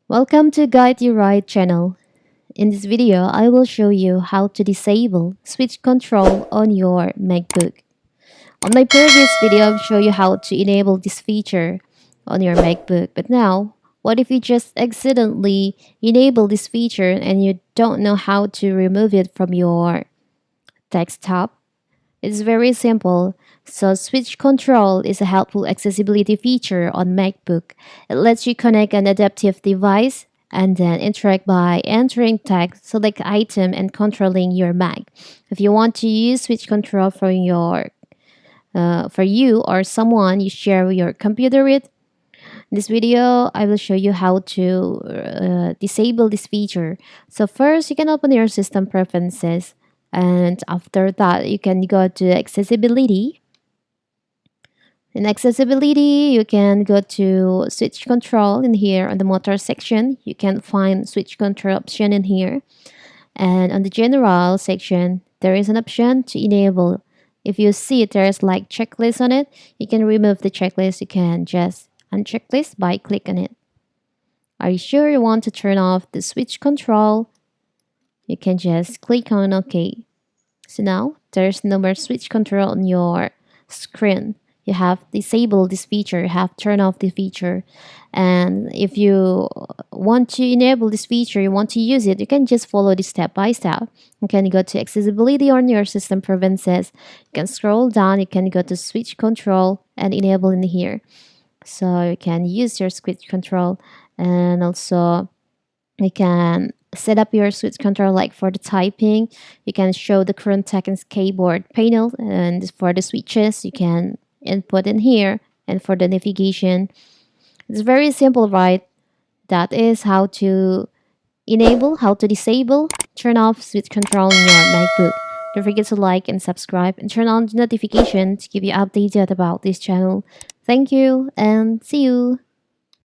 Welcome to Guide You Right channel. In this video, I will show you how to disable switch control on your MacBook. On my previous video, I've shown you how to enable this feature on your MacBook. But now, what if you just accidentally enable this feature and you don't know how to remove it from your desktop? It's very simple. So switch control is a helpful accessibility feature on MacBook. It lets you connect an adaptive device and then interact by entering text, select item, and controlling your Mac. If you want to use switch control for you or someone you share your computer with, in this video, I will show you how to disable this feature. So first, you can open your system preferences, and after that, you can go to accessibility. In accessibility, you can go to switch control in here on the motor section. You can find switch control option in here. And on the general section, there is an option to enable. If you see there's like checklist on it, you can remove the checklist. You can just uncheck this by click on it. Are you sure you want to turn off the switch control? You can just click on OK. So now there's no more switch control on your screen. You have disabled this feature, you have turned off the feature. And if you want to enable this feature, you want to use it, you can just follow this step by step. You can go to accessibility on your system preferences. You can scroll down, you can go to switch control and enable in here. So you can use your switch control, and also you can set up your switch control like for the typing. You can show the current text keyboard panel, and for the switches you can input in here, and for the navigation. It's very simple, right? That is how to enable, how to disable, turn off switch control in your MacBook. Don't forget to like and subscribe and turn on the notification to keep you updated about this channel. Thank you and see you.